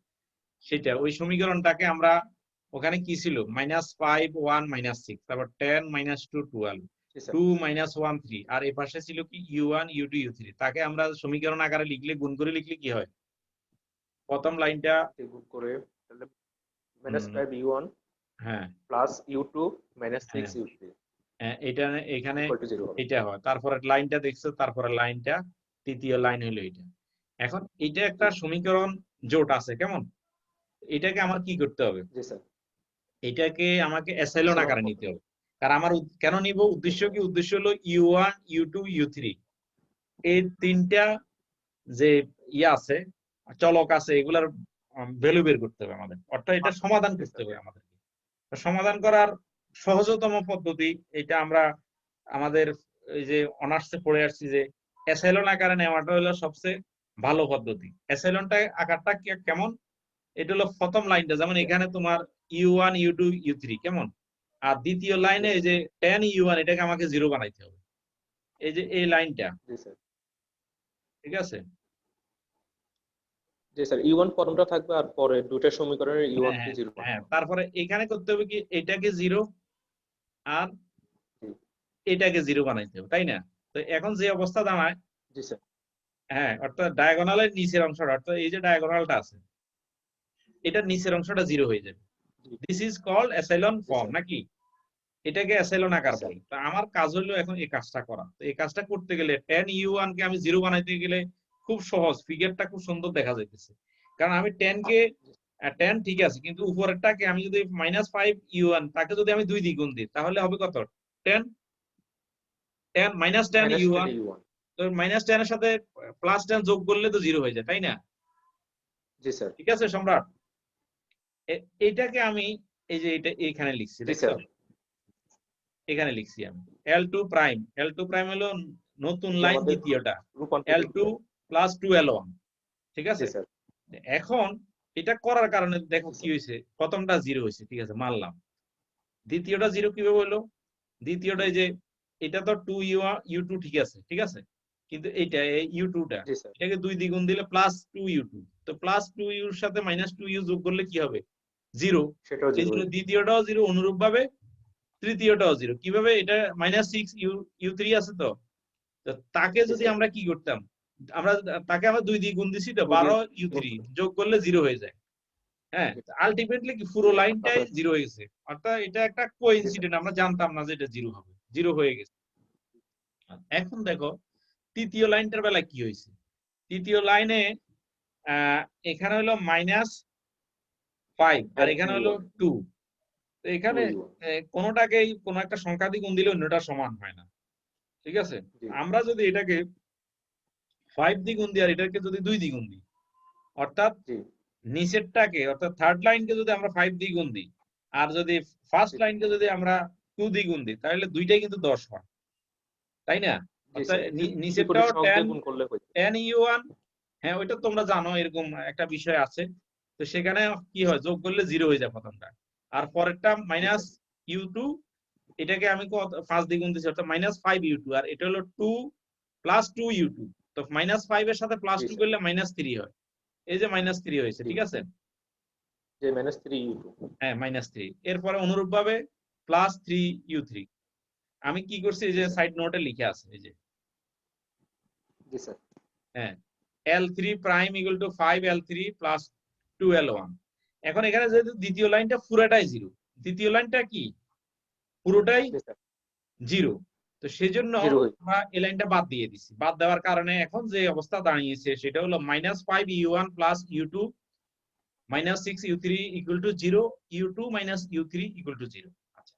সেটা ওই সমীকরণটাকে আমরা, ওখানে কি ছিল, -5 1 -6, তারপর 10 -2 12, জি স্যার। 2 -1 3, আর এই পাশে ছিল কি u1 u2 u3। তাকে আমরা সমীকরণ আকারে লিখলে, গুণ করে লিখলে কি হয়, প্রথম লাইনটা গুণ করে তাহলে হুম, -5 u1 হ্যাঁ প্লাস u2 -6 হ্যাঁ u3 হ্যাঁ, এটা এখানে ইকুয়াল টু 0 হবে। এটা হয়। তারপরে লাইনটা দেখছো, তারপরে লাইনটা, তৃতীয় লাইন হলো এটা। এখন এটা একটা জি সমীকরণ জোট আছে, কেমন? এটাকে আমার কি করতে হবে, জি স্যার। এটাকে আমাকে এসাইলন এপসিলন আকারে ফর্ম। নিতে হবে। কারণ আমার কেন নিব, জি উদ্দেশ্য স্যার। কি, উদ্দেশ্য হলো u1 u2 u3 এই তিনটা যে আছে, চলক আছে, এগুলার ভ্যালু বের করতে হবে আমাদের, অর্থাৎ এটা সমাধান জি করতে স্যার। হবে আমাদের। সমাধান করার সহজতম পদ্ধতি এটা আমরা আমাদের এই যে অনার্সে পড়ে আসছি যে এসাইলন আকারে নেওয়াটা হলো সবচেয়ে ভালো পদ্ধতি। এসাইলনটা আকারটা কেমন, এটা হলো প্রথম লাইনটা, যেমন জি এখানে তোমার u1 u2 u3 কেমন, আর দ্বিতীয় জি লাইনে এই স্যার। যে 10 u1, এটাকে আমাকে 0 বানাইতে হবে, এই যে এই লাইনটা, জি স্যার। ঠিক আছে। জি স্যার, u1 ফর্মটা থাকবে আর পরে দুটো সমীকরণের u1 হ্যাঁ কে হ্যাঁ 0 হ্যাঁ, বানানো হবে। তারপরে এখানে করতে হবে কি, এটাকে 0 আর জি এটাকে 0 বানাইতে হবে, তাই না? তো এখন যে অবস্থা দাঁড়ায়, জি স্যার। হ্যাঁ, অর্থাৎ ডায়াগোনালের নিচের অংশটা, অর্থাৎ এই যে ডায়াগোনালটা আছে, এটার নিচের অংশটা 0 হয়ে যাবে। G this is called epsilon G form, sir. নাকি? এটাকে অ্যাসাইলন জি আকার স্যার। বলে। তো আমার কাজ হলো এখন এই কাজটা করা। তো এই কাজটা করতে গেলে 10 u1 কে আমি 0 বানাইতে গেলে খুব সহজ, ফিগারটা খুব সুন্দর দেখা যাইতেছে। কারণ আমি 10 কে 10 ঠিক আছে, কিন্তু উপরেরটাকে আমি যদি -5 u1 তাকে যদি আমি 2 দিয়ে গুণ দিই, তাহলে হবে কত, 10 10 -10 u1। -10 u1। তো -10 এর সাথে +10 যোগ করলে তো 0 হয়ে যায়, তাই না? জি স্যার। ঠিক আছে সম্রাট, এইটাকে আমি এই যে এটা এখানে লিখছি, জি দেখছো? স্যার। এখানে লিখছি আমি L2 প্রাইম, L2 প্রাইম হলো নতুন জি লাইন, আমাদের দ্বিতীয়টা রূপান্তরিত L2 করে। প্লাস 2 L1, ঠিক জি আছে। স্যার। এখন এটা করার কারণে দেখো জি কি স্যার। হয়েছে, প্রথমটা 0 হয়েছে, ঠিক আছে, মানলাম। দ্বিতীয়টা 0 কিভাবে হলো, দ্বিতীয়টা এই যে এটা তো 2 u2, ঠিক আছে, ঠিক আছে, কিন্তু এইটা এই u2টা, জি স্যার। এটাকে 2 দ্বিগুণ দিলে +2u2, তো +2u এর সাথে -2u যোগ করলে কি হবে, 0। সেটাও এই 0 জন্য হয়ে যাবে। দ্বিতীয়টাও 0, অনুরূপ ভাবে তৃতীয়টাও 0। কিভাবে, এটা -6 u3 আছে তো, তো তাকে জি যদি স্যার। আমরা কি করতাম, আমরা তাকে আমরা 2 দিয়ে গুণ দিছি তো, 2 দিয়ে 12 গুণ u3 করে। যোগ করলে 0 হয়ে যায়। হ্যাঁ, জি আলটিমেটলি কি জি, পুরো একটা লাইনটাই কাছাকাছি। 0 হয়ে গেছে, অর্থাৎ এটা একটা জি স্যার। কোইন্সিডেন্ট, আমরা জানতাম না যে এটা 0 হবে, 0 হয়ে গেছে। এখন দেখো তৃতীয় লাইনটার বেলায় কি হয়েছে, তৃতীয় লাইনে আহ এখানে হলো -5 আর এখানে হলো u1 2। তো 2 এখানে u1। কোনোটাকেই কোনো একটা সংখ্যা দিয়ে গুণ দিলে অন্যটা সমান হয় না, ঠিক আছে। জি আমরা যদি এটাকে 5 দিয়ে গুণ দিই আর এটাকে যদি 2 দিয়ে গুণ দিই, অর্থাৎ জি নিচেরটাকে, অর্থাৎ থার্ড লাইনকে যদি আমরা 5 দিয়ে গুণ দিই, আর যদি ফার্স্ট জি লাইনকে যদি আমরা 2 দিয়ে গুণ দিই, তাহলে দুইটাই কিন্তু 10 হয়, তাই না? জি অর্থাৎ স্যার, বিপরীত নিচেরটাও সহগ 10 দিয়ে গুণ করলে হয়ে যাবে। 10 u1, হ্যাঁ ওইটা তোমরা জানো, এরকম একটা বিষয় আছে। তো সেখানে কি জি হয়, স্যার। যোগ করলে 0 হয়ে যায় প্রথমটা, আর পরেরটা জি স্যার। -u2, এটাকে আমি 5 দিয়ে গুণ দিচ্ছি, অর্থাৎ -5u2, আর এটা হলো 2 + 2u2। তো -5 এর সাথে জি +2 স্যার। করলে -3 হয়, এই যে -3 হয়েছে, জি ঠিক আছে। যে -3u2। হ্যাঁ, -3, এরপরে অনুরূপ ভাবে +3u3। আমি কি করছি, এই জি যে স্যার। সাইড নোটে লিখে আছে, এই যে, জি স্যার। হ্যাঁ, L3 প্রাইম = 5L3 + 2L1। এখন এখানে যেহেতু দ্বিতীয় লাইনটা পুরোটাই 0, দ্বিতীয় লাইনটা কি পুরোটাই জি স্যার। 0, তো সেজন্য 0 হয়ে আমরা এই লাইনটা বাদ দিয়ে দিছি। বাদ দেওয়ার কারণে এখন যে অবস্থা দাঁড়িয়েছে সেটা হলো -5u1 + u2 -6u3 = 0, u2 - u3 = 0। আচ্ছা,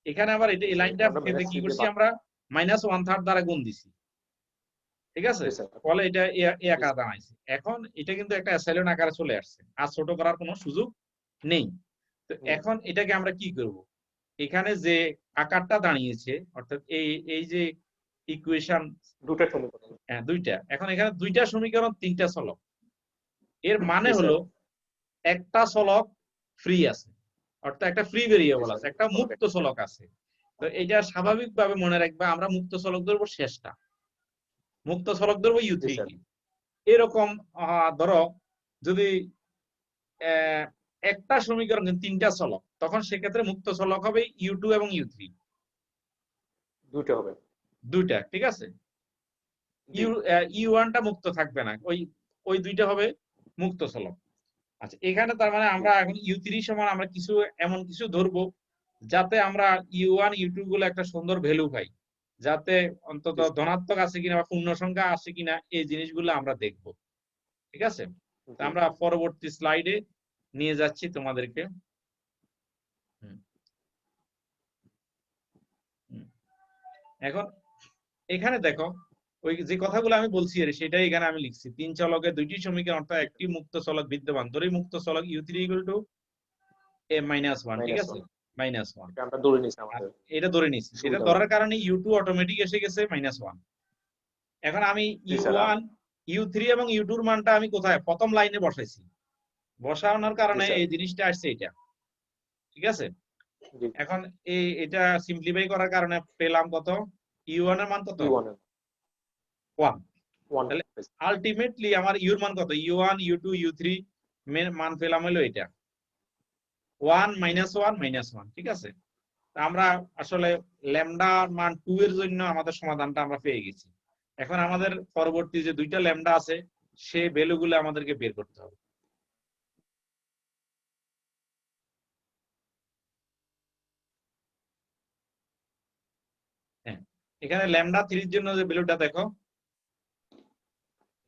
এখানে আবার এটা এই স্যার, লাইনটা এটা আমরা কেটে কি -3 দিয়ে করছি, বাদ। আমরা -1/3 দ্বারা গুণ দিছি, ঠিক আছে, জি স্যার। ফলে এটা এ জি আকার স্যার। দাঁড়াইছে। এখন এটা কিন্তু একটা অ্যাসাইলন আকারে চলে আসছে, আর ছোট করার কোনো সুযোগ নেই। তো নেই। এখন এটাকে আমরা কি করব, এখানে যে আকারটা দাঁড়িয়েছে, অর্থাৎ এই যে ইকুয়েশন, দুটা সমীকরণ। দুইটা, এখন এখানে দুইটা সমীকরণ, তিনটা চলক, এর মানে জি স্যার। হলো একটা চলক ফ্রি আছে, অর্থাৎ একটা ফ্রি ভেরিয়েবল স্যার, আছে, একটা মুক্ত চলক আছে। তো এটা স্বাভাবিকভাবে মনে রাখবা, আমরা মুক্ত চলক ধরবো শেষটা, মুক্ত চলক ধরবো জি U3 স্যার। কে। এরকম ধরো যদি একটা সমীকরণ তিনটা চলক, তখন সেক্ষেত্রে মুক্ত চলক হবে U2 এবং U3 দুটো হবে। দুইটা, ঠিক আছে। জি U1 টা মুক্ত থাকবে না, ওই দুইটা হবে মুক্ত চলক। আচ্ছা, এখানে তার মানে আমরা এখন U3 সমান আমরা কিছু এমন কিছু ধরবো যাতে আমরা U1 U2 গুলো একটা সুন্দর ভ্যালু পাই, যাতে অন্তত জি স্যার। ধনাত্মক আছে কিনা বা পূর্ণ সংখ্যা আছে কিনা এই জিনিসগুলো আমরা দেখব, ঠিক আছে। তা জি আমরা পরবর্তী স্লাইডে নিয়ে যাচ্ছি তোমাদেরকে। হুম, হুম। এখন এখানে দেখো, ওই যে কথাগুলো আমি বলছি সেটাই এখানে আমি লিখছি। তিন চলকের দুইটি সমীকরণ, অর্থাৎ একটি মুক্ত চলক বিদ্যমান, ধরি মুক্ত চলক U3 = a-1, ঠিক -1 আছে, -1। এটা আমরা ধরে নিছি আর আমাদের এটা ধরে নিছি, এটা সুবিধা ধরার হবে। কারণে U2 অটোমেটিক এসে গেছে -1। এখন আমি জি স্যার। U1 U3 এবং U2 এর মানটা আমি কোথায় প্রথম লাইনে বসাইছি, বসানোর জি কারণে স্যার। এই জিনিসটা আসছে এটা, ঠিক আছে। জি এখন এটা সিম্পলিফাই করার কারণে পেলাম কত, U1 এর মান কত, U1 1। 1 তাহলে আলটিমেটলি আমার ইউর মান কত, U1 U2 U3 মান পেলাম হলো এটা 1 -1 -1, ঠিক আছে। তা আমরা আসলে ল্যামডার মান 2 এর জন্য আমাদের সমাধানটা আমরা পেয়ে গেছি। এখন আমাদের পরবর্তী যে দুইটা ল্যামডা আছে সে ভ্যালুগুলো আমাদেরকে বের করতে হবে। হ্যাঁ, এখানে ল্যামডা 3 এর জন্য যে ভ্যালুটা দেখো,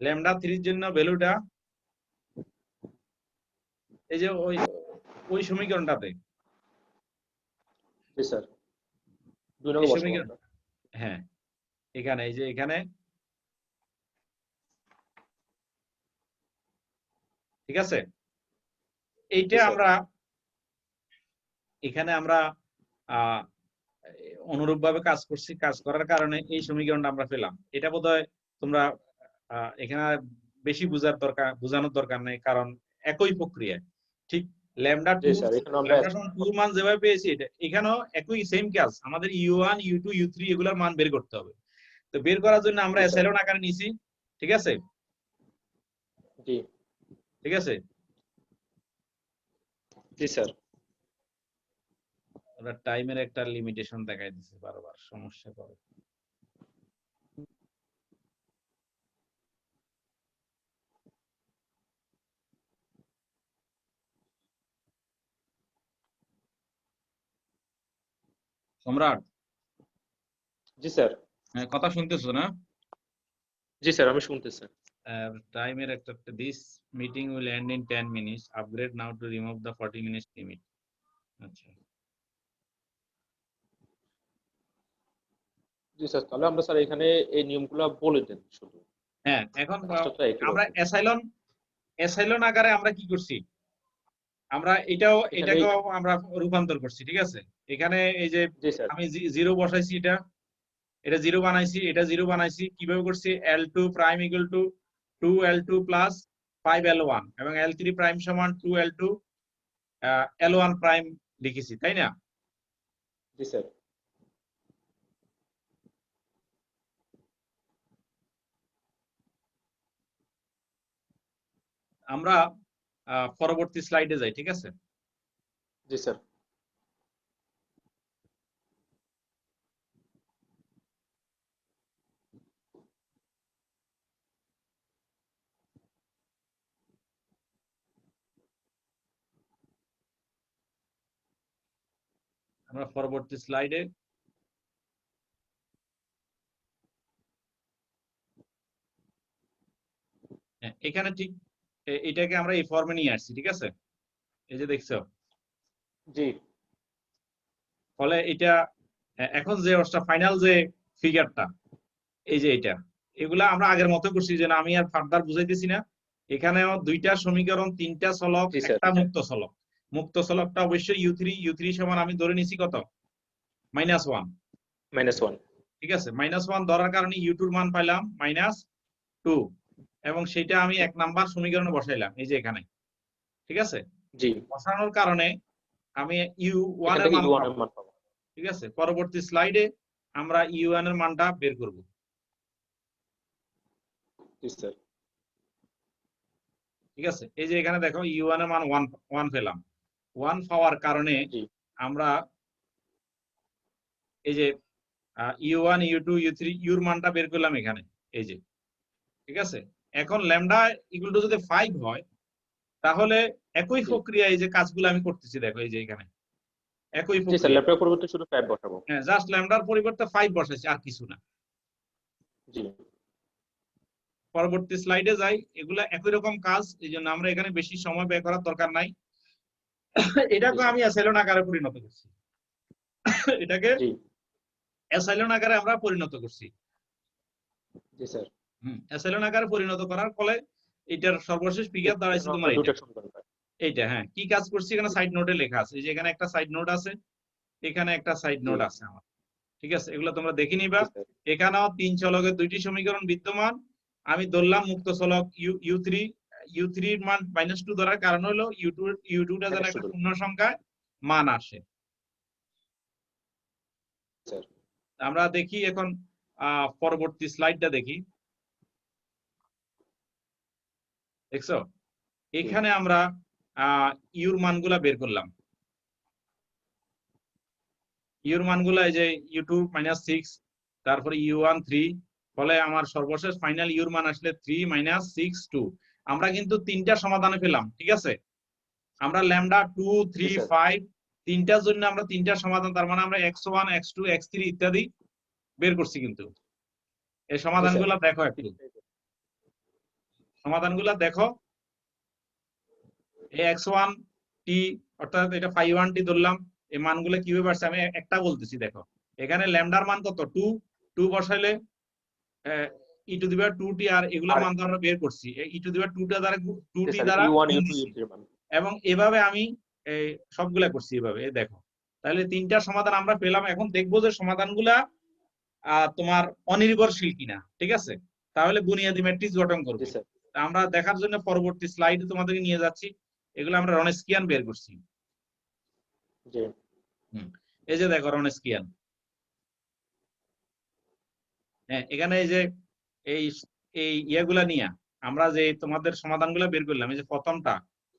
ল্যামডা 3 এর জন্য ভ্যালুটা এই যে ওই সমীকরণটাতে, জি স্যার। 2 এই নম্বর বসাবো সমীকরণ, আমরা। হ্যাঁ এখানে এই যে এখানে, ঠিক আছে। এইটা জি স্যার। আমরা এখানে আমরা আহ অনুরূপ ভাবে কাজ করছি, কাজ করার কারণে এই সমীকরণটা আমরা পেলাম। এটা বোধহয় তোমরা এখানে বেশি বোঝানোর দরকার নেই, কারণ একই প্রক্রিয়া, ঠিক ল্যামডা জি 2 স্যার, এখানে আমরা ল্যামডা সমান 2 মান যেভাবে পেয়েছি এটা এখানেও একই সেম কাজ, আমাদের U1 U2 U3 এগুলোর মান বের করতে হবে। তো বের করার জন্য আমরা জি স্যার। এসাইলন আকারে নিছি, ঠিক আছে, জি ঠিক আছে। জি স্যার। ওরা টাইমের একটা লিমিটেশন দেখাই দিচ্ছে বারবার, সমস্যা করে। সম্রাট, জি স্যার। কথা শুনতেছো না? জি স্যার, আমি শুনতেছি। টাইমের একটা this meeting will end in 10 minutes, upgrade now to remove the 40 minutes limit. আচ্ছা, জি স্যার, তাহলে আমরা স্যার এখানে এই নিয়মগুলো বলে দেন শুধু। হ্যাঁ এখন কাজটা তো একই আমরা রকম। এসাইলন আকারে আমরা কি করছি, আমরা এখানে এটাকেও আমরা রূপান্তর করছি, ঠিক আছে। এখানে এই যে জি স্যার। আমি জিরো বসাইছি, এটা জিরো বানাইছি, এটা জিরো বানাইছি, কিভাবে করছি, L2 prime equal to 2L2 plus 5L1 এবং L3 প্রাইম সমান 2L2 L1 প্রাইম লিখেছি, তাই না। জি স্যার। আমরা পরবর্তী স্লাইডে যাই, ঠিক আছে। জি স্যার। আমরা পরবর্তী স্লাইডে এখানে ঠিক এটাকে আমরা এই ফর্মে নিয়ে আসছি, ঠিক আছে। এই যে দেখছো, জি ফলে এটা এখন যে ফাইনাল যে ফিগারটা, এই যে এটা, এগুলা আমরা আগের মতো করছি, যে না আমি আর ফার্দার বুঝাইতেছি না। এখানেও দুইটা সমীকরণ, তিনটা চলক, জি স্যার। একটা মুক্ত চলক। মুক্ত চলকটা অবশ্যই U3 সমান আমি ধরে নিছি কত, -1, -1। ঠিক আছে। -1 ধরার কারণে U2 এর মান পাইলাম -2, এবং সেটা আমি 1 নাম্বার সমীকরণে বসাইলাম এই যে এখানে, ঠিক আছে। জি বসানোর কারণে আমি U1 এখান এর থেকে মান U1 পাবো। এর মান পাবো। ঠিক আছে, পরবর্তী স্লাইডে আমরা U1 এর মানটা বের করব। জি স্যার। ঠিক আছে, এই যে এখানে দেখো U1 এর মান 1 পেলাম। 1 পাওয়ার কারণে জি আমরা এই যে U1 U2 U3 ইউর মানটা বের করলাম এখানে, এই যে। ঠিক আছে, এখন ল্যামডা ইকুয়াল টু যদি 5 হয়, তাহলে একই জি প্রক্রিয়া এই যে কাজগুলো আমি করতেছি, দেখো এই যে এখানে একই জি স্যার, প্রক্রিয়া। ল্যাপটপের পরিবর্তে শুধু 5 বসাবো। হ্যাঁ, জাস্ট ল্যামডার পরিবর্তে 5 বসাইছি, আর কিছু না। জি পরবর্তী স্লাইডে যাই, এগুলা একই রকম কাজ, এই জন্য আমরা এখানে বেশি সময় ব্যয় করার দরকার নাই। জি এটাকে স্যার। আমি অ্যাসাইলন আকারে পরিণত করছি। এটাকে জি অ্যাসাইলন আকারে আমরা পরিণত করছি। জি স্যার। অ্যাসাইলন আকারে পরিণত করার ফলে এটার সর্বশেষ ফিগার দাঁড়াইছে আমরা তোমার দুটো এইটা। সমীকরণ পাই। এইটা, হ্যাঁ, কি কাজ করছি এখানে সাইড নোটে লেখা আছে, এই যে এখানে একটা সাইড নোট আছে, এখানে একটা সাইড জি নোট আছে আমার। ঠিক আছে, এগুলো তোমরা দেখে নিবা। জি স্যার। এখানেও 3 চলকের 2টি সমীকরণ বিদ্যমান। আমি ধরলাম মুক্ত চলক U3, U3 এর মান -2 ধরার কারণ হলো U2টা যেন একটা পূর্ণ সংখ্যায় মান আসে। স্যার। আমরা দেখি এখন পরবর্তী স্লাইডটা দেখি। দেখছো, এখানে আমরা ইউর মানগুলা বের করলাম। ইউর মানগুলা এই যে U2 -6, তারপরে U1 3, ফলে আমার সর্বশেষ ফাইনাল ইউর মান আসলে 3 -6 2। আমরা কিন্তু 3টা সমাধানে পেলাম। ঠিক আছে, আমরা ল্যামডা 2 জি 3 স্যার। 5 তিনটার জন্য আমরা 3টা সমাধান, তার মানে আমরা x1 x2 x3 ইত্যাদি বের করছি। কিন্তু এই জি স্যার। সমাধানগুলো দেখো, একটু সমাধানগুলো দেখো। এই x1 t অর্থাৎ এটা 5 1 t ধরলাম, এই মানগুলো কিভাবে আসছে আমি একটা বলতেছি। দেখো এখানে ল্যামডার মান কত, 2, 2 বসাইলে e two the power 2t, আর এগুলোর আর মান তো আমরা বের করছি, e টু দি পাওয়ার 2 দ্বারা জি 2t স্যার, দ্বারা U1 গুণ U2 দিছি, U3 মান। এবং এভাবে আমি এই সবগুলা করছি এভাবে। এই দেখো, তাহলে 3টা সমাধান আমরা পেলাম। এখন দেখবো যে সমাধানগুলা তোমার অনির্ভরশীল কিনা। ঠিক আছে, তাহলে বুনিয়াদি ম্যাট্রিক্স গঠন জি করবে। স্যার। আমরা দেখার জন্য পরবর্তী স্লাইডে তোমাদেরকে নিয়ে যাচ্ছি। এগুলো আমরা রনস্কিয়ান বের করছি। জি এই যে দেখো রনস্কিয়ান। হ্যাঁ, এখানে এই যে এই এই ইয়েগুলা নিয়ে আমরা যে তোমাদের সমাধানগুলো বের করলাম, এই যে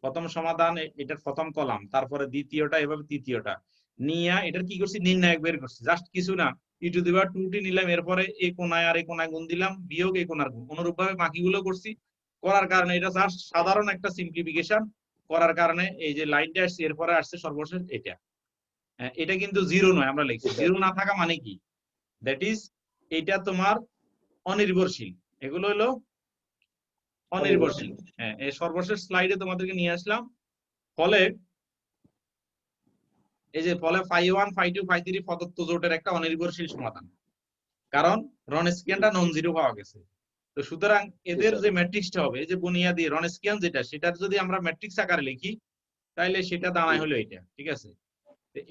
প্রথম সমাধান, এটার প্রথম কলাম, তারপরে দ্বিতীয়টা, এভাবে তৃতীয়টা নিয়ে এটার কি করছি, নির্ণায়ক বের করছি। জাস্ট কিছু না, e two the power 2t নিলাম, এরপরে এই কোণায় আর এই কোণায় গুণ দিলাম, বিয়োগ এই কোণার গুণ, অনুরূপ ভাবে বাকিগুলো করছি। করার কারণে এটা জাস্ট সাধারণ একটা সিম্পলিফিকেশন করার কারণে এই যে লাইনটা আসছে, এরপরে আসছে সর্বশেষ এটা। এটা কিন্তু জিরো নয়, আমরা জি লিখছি স্যার। জিরো না থাকা মানে কি, দ্যাট ইজ এটা তোমার অনির্ভরশীল। এগুলো হলো অনির্ভরশীল। হ্যাঁ, এই সর্বশেষ স্লাইডে তোমাদেরকে নিয়ে আসলাম। ফলে এই যে ফলে 5 1 5 2 5 3 প্রদত্ত জোটের একটা অনির্ভরশীল সমাধান, কারণ রনস্কিয়ানটা নন জিরো পাওয়া গেছে। তো সুতরাং এদের যে ম্যাট্রিক্সটা হবে, এই যে বুনিয়াদি রনস্কিয়ান যেটা, সেটার যদি আমরা ম্যাট্রিক্স আকারে লিখি, তাহলে সেটা দাঁড়ায় হলো এটা। ঠিক আছে,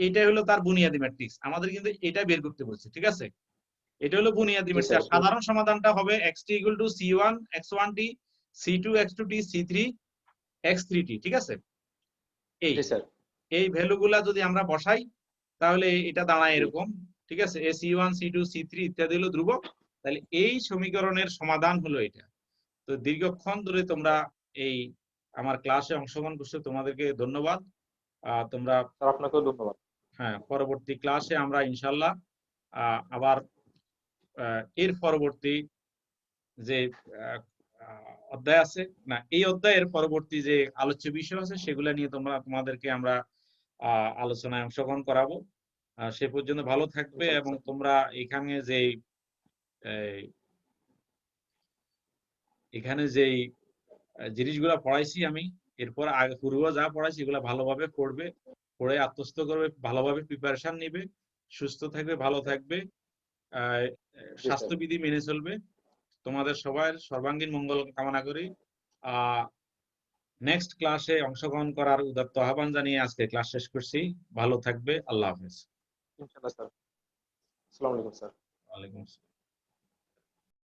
এইটাই হলো তার বুনিয়াদি ম্যাট্রিক্স। আমাদের কিন্তু এটা বের করতে বলছে। ঠিক আছে, এটা হলো বুনিয়াদি জি ম্যাট্রিক্স। স্যার। আর সাধারণ সমাধানটা হবে xt equal to c1 x1t c2 x2t c3 x3t। ঠিক আছে, এই জি স্যার। এই ভ্যালুগুলা যদি আমরা বসাই, তাহলে এটা দাঁড়ায় এরকম। ঠিক আছে, এ c1 c2 c3 ইত্যাদি হলো ধ্রুবক। তাহলে এই সমীকরণের সমাধান হলো এটা। তো দীর্ঘক্ষণ ধরে তোমরা এই আমার ক্লাসে অংশগ্রহণ করছো, তোমাদেরকে ধন্যবাদ। তোমরা, স্যার আপনাকেও ধন্যবাদ। হ্যাঁ, পরবর্তী ক্লাসে আমরা ইনশাল্লাহ আবার এর পরবর্তী যে অধ্যায় আছে, না এই অধ্যায়ের পরবর্তী যে আলোচ্য বিষয় আছে, সেগুলো নিয়ে তোমাদেরকে আমরা আলোচনায় অংশগ্রহণ করাবো। সে পর্যন্ত ভালো থাকবে, এবং তোমরা এখানে যে জিনিসগুলা পড়াইছি আমি, এরপর আগে পূর্বে যা পড়াইছি এগুলা ভালোভাবে পড়বে, পড়ে আত্মস্থ করবে, ভালোভাবে প্রিপারেশন নিবে, সুস্থ থাকবে, ভালো থাকবে, স্বাস্থ্যবিধি মেনে চলবে। তোমাদের সবার সর্বাঙ্গীন মঙ্গল কামনা করি। নেক্সট ক্লাসে অংশগ্রহণ করার উদাত্ত আহ্বান জানিয়ে আজকে ক্লাস শেষ করছি। ভালো থাকবে, আল্লাহ হাফেজ। ইনশাআল্লাহ স্যার। আসসালামু আলাইকুম স্যার। ওয়ালাইকুম আসসালাম।